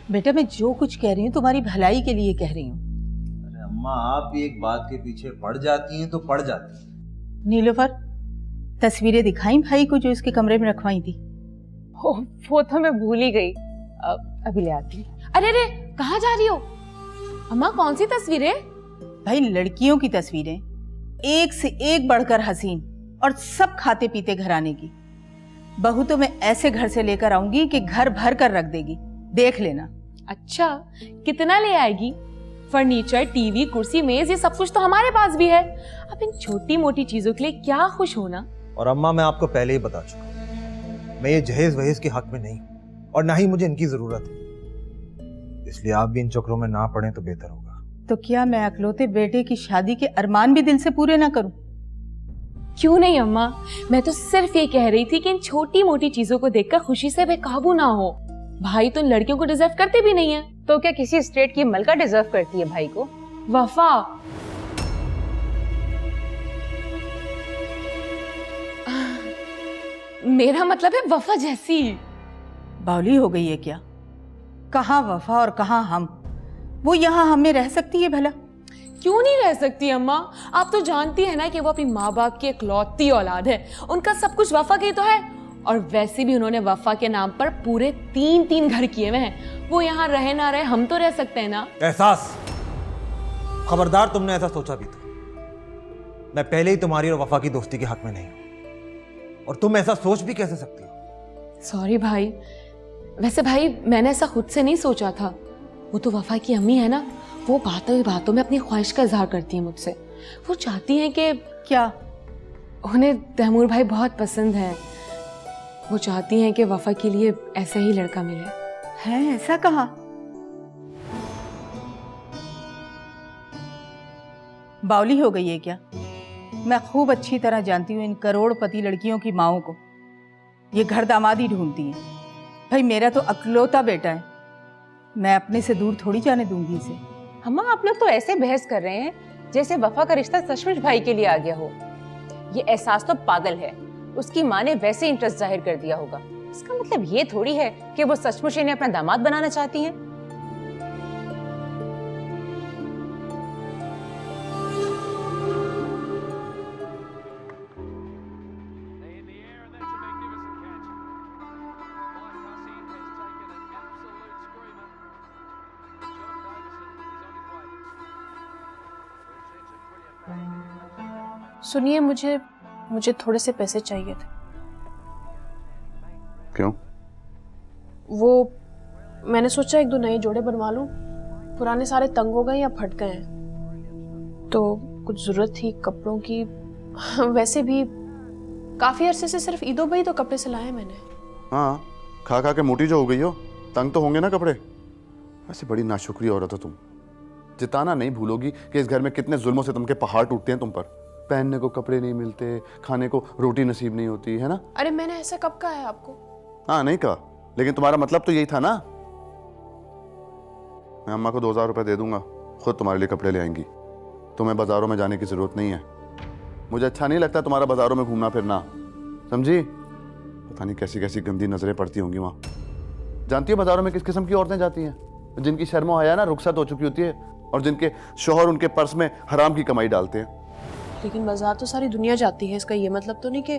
बेटा मैं जो कुछ कह रही हूँ तुम्हारी भलाई के लिए कह रही हूँ। अरे अम्मा, आप भी एक बात के पीछे पड़ जाती हैं तो पड़ जाती हैं। नीलोफर, तस्वीरें दिखाई भाई को जो इसके कमरे में रखवाई थी? वो तो मैं भूल ही गई, अभी ले आती हूँ। अरे अरे, कहाँ जा रही हो अम्मा? कौन सी तस्वीरें? भाई लड़कियों की तस्वीरें, एक से एक बढ़कर हसीन और सब खाते पीते घराने की। बहू तो मैं ऐसे घर से लेकर आऊंगी कि घर भर कर रख देगी, देख लेना। अच्छा, कितना ले आएगी? फर्नीचर, टीवी, कुर्सी, मेज, ये सब कुछ तो हमारे पास भी है। अब इन छोटी मोटी चीजों के लिए क्या खुश होना। और अम्मा, मैं आपको पहले ही बता चुका हूं, मैं ये जहेज वहेज के हक में नहीं हूं और ना ही मुझे इनकी जरूरत है। इसलिए आप भी इन चक्रों में ना पड़े तो बेहतर होगा। तो क्या मैं अकलौते बेटे की शादी के अरमान भी दिल से पूरे ना करूं? क्यों नहीं अम्मा, मैं तो सिर्फ ये कह रही थी कि इन छोटी मोटी चीजों को देखकर खुशी से बेकाबू ना हो। भाई तो लड़कियों को डिजर्व करते भी नहीं है। तो क्या किसी स्टेट की मलका डिजर्व करती है भाई को? वफा, मेरा मतलब है वफा जैसी। बावली हो गई है क्या? कहाँ वफा और कहाँ हम? वो यहाँ हमें रह सकती है भला? क्यों नहीं रह सकती अम्मा? आप तो जानती है ना कि वो अपनी माँ बाप की इकलौती औलाद है। उनका सब कुछ वफा के ही तो है। और वैसे भी उन्होंने वफा के नाम पर पूरे 3 घर किए हुए हैं। वो यहाँ रहे ना रहे, हम तो रह सकते हैं ना। एहसास, खबरदार, तुमने ऐसा सोचा भी तो मैं पहले ही तुम्हारी और वफा की दोस्ती के हक में नहीं हूं, और तुम ऐसा सोच भी कैसे सकती हो? सॉरी भाई। वैसे भाई मैंने ऐसा खुद से नहीं सोचा था। वो तो वफा की अम्मी है ना, वो बातों में अपनी ख्वाहिश का इजहार करती है मुझसे। वो चाहती हैं कि क्या? उन्हें तैमूर भाई बहुत पसंद है। वो चाहती हैं कि वफा के लिए ऐसा ही लड़का मिले। है ऐसा कहा? बावली हो गई है क्या? मैं खूब अच्छी तरह जानती हूँ इन करोड़पति लड़कियों की माओं को। ये घर दामादी ढूंढती हैं। भाई मेरा तो अकलौता बेटा है, मैं अपने से दूर थोड़ी जाने दूंगी इसे। अम्मा, आप लोग तो ऐसे बहस कर रहे हैं जैसे वफा का रिश्ता सचमुच भाई के लिए आ गया हो। ये एहसास तो पागल है। उसकी माँ ने वैसे इंटरेस्ट जाहिर कर दिया होगा। इसका मतलब ये थोड़ी है कि वो सचमुच इन्हें अपना दामाद बनाना चाहती हैं। सुनिए, मुझे थोड़े से पैसे चाहिए थे। क्यों? वो मैंने सोचा 1-2 नए जोड़े बनवा लूं। पुराने सारे तंग हो गए या फट गए हैं, तो कुछ जरूरत थी कपड़ों की। वैसे भी काफी अरसे से सिर्फ ईदो भाई तो कपड़े सिलाए मैंने। हाँ, खा खा के मोटी जो हो गई हो, तंग तो होंगे ना कपड़े। ऐसे बड़ी नाशुक्री औरत हो तुम। जिताना नहीं भूलोगी कि इस घर में कितने जुल्मों से तुम के पहाड़ टूटते हैं तुम पर। पहनने को कपड़े नहीं मिलते, खाने को रोटी नसीब नहीं होती है ना। अरे मैंने ऐसा कब कहा है आपको? हाँ, नहीं कहा, लेकिन तुम्हारा मतलब तो यही था ना। मैं अम्मा को 2000 रुपए दे दूंगा, खुद तुम्हारे लिए कपड़े ले आएंगी। तुम्हें बाजारों में जाने की जरूरत नहीं है। मुझे अच्छा नहीं लगता तुम्हारा बाजारों में घूमना फिरना, समझी? पता नहीं कैसी कैसी गंदी नजरें पड़ती होंगी वहां। जानती हो बाजारों में किस किस्म की औरतें जाती हैं? जिनकी शर्म हया ना रुखसत हो चुकी होती है और जिनके शौहर उनके पर्स में हराम की कमाई डालते हैं। लेकिन बाजार तो सारी दुनिया जाती है, इसका ये मतलब तो नहीं कि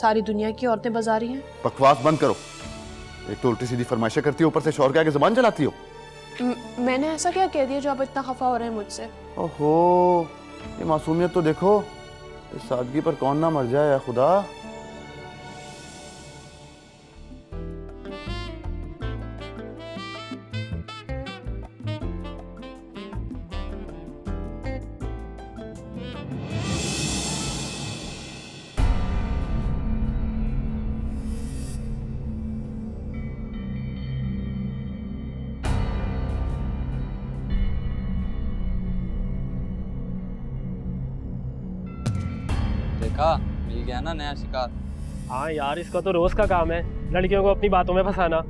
सारी दुनिया की औरतें बाजारी हैं। बकवास बंद करो। एक तो उल्टी सीधी फरमाइशें करती हो, ऊपर से शौहर के आगे जुबान चलाती हो। मैंने ऐसा क्या कह दिया जो आप इतना खफा हो रहे हैं मुझसे? ओहो, ये मासूमियत तो देखो। इस सादगी पर कौन ना मर जाए या खुदा। देखा, मिल गया ना नया शिकार। हाँ यार, इसका तो रोज का काम है लड़कियों को अपनी बातों में फंसाना।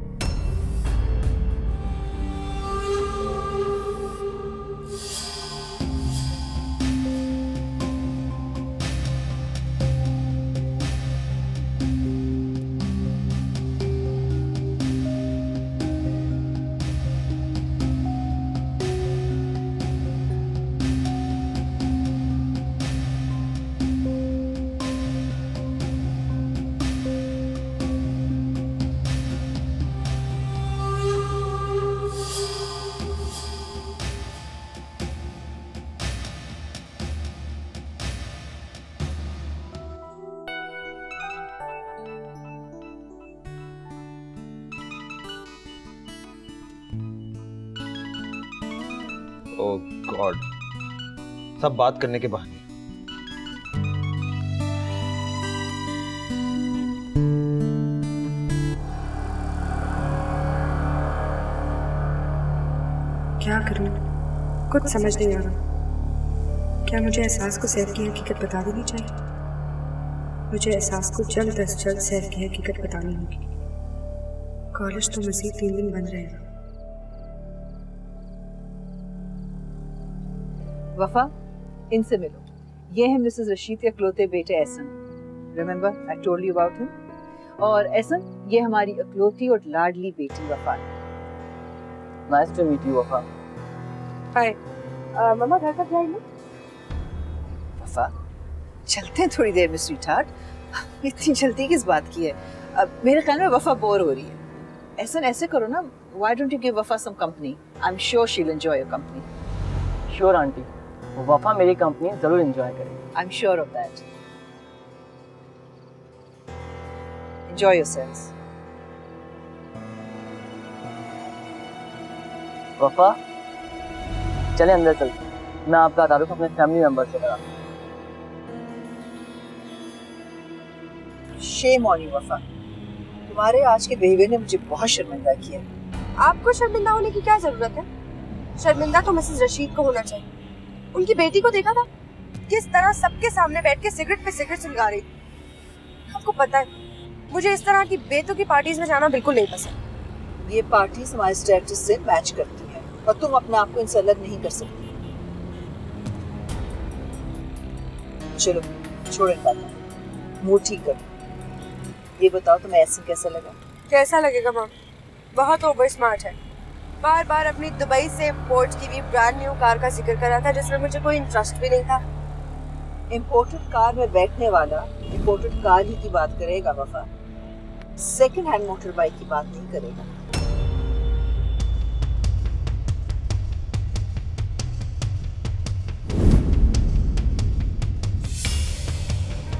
ओह गॉड, सब बात करने के बहाने। क्या करूं? कुछ समझ नहीं आ रहा। क्या मुझे एहसास को सैफ की हकीकत बता देनी चाहिए? मुझे एहसास को जल्द अज जल्द सैफ की हकीकत बतानी होगी। कॉलेज तो मज़ीद 3 दिन बंद रहेगा। वफा, इनसे मिलो। ये है मिसेस रशीद के इकलौते बेटे Ehsan. Remember I told you about him. और एहसन, ये हमारी इकलौती और लाडली बेटी वफा। नाइस टू मीट यू वफा। हाय मम्मा, घर कब जाएंगे? वफा, चलते हैं थोड़ी देर में स्वीटहार्ट। इतनी जल्दी किस बात की है? अब मेरे ख्याल में वफा बोर हो रही है। एहसन, ऐसे करो ना, why don't you give Wafa some company? I am sure she will enjoy your company. Sure aunty, Wafa मेरी कंपनी जरूर एंजॉय करेगी। I am sure of that. Enjoy yourselves. Wafa चले अंदर चलते, मैं आपका तारुफ अपने फैमिली मेंबर से करा। शेम ऑन यू वफा, तुम्हारे आज के बिहेवियर ने मुझे बहुत शर्मिंदा किया। आपको शर्मिंदा होने की क्या जरूरत है? शर्मिंदा तो मिसेस रशीद को होना चाहिए। उनकी बेटी को देखा था किस तरह सबके सामने बैठ के सिगरेट पे सिगरेट सुलगा रही थी। आपको पता है, मुझे इस तरह की बेतुकी की पार्टीज में जाना बिल्कुल नहीं पसंद। ये पार्टीज हमारे स्टेटस से मैच करती है और तुम अपने आप को इनसे अलग नहीं कर सकती। चलो छोड़ो इन बातों, मुंह ठीक करो। ये बताओ तुम्हें ऐसे कैसा लगा? कैसा लगेगा मैम? बहुत ओवर स्मार्ट है। बार बार अपनी दुबई से इंपोर्ट की हुई ब्रांड न्यू कार का जिक्र कर रहा था जिसमें मुझे कोई इंटरेस्ट भी नहीं था। इंपोर्टेड कार में बैठने वाला इंपोर्टेड कार ही की बात करेगा वफा, सेकंड हैंड मोटर बाइक की बात नहीं करेगा।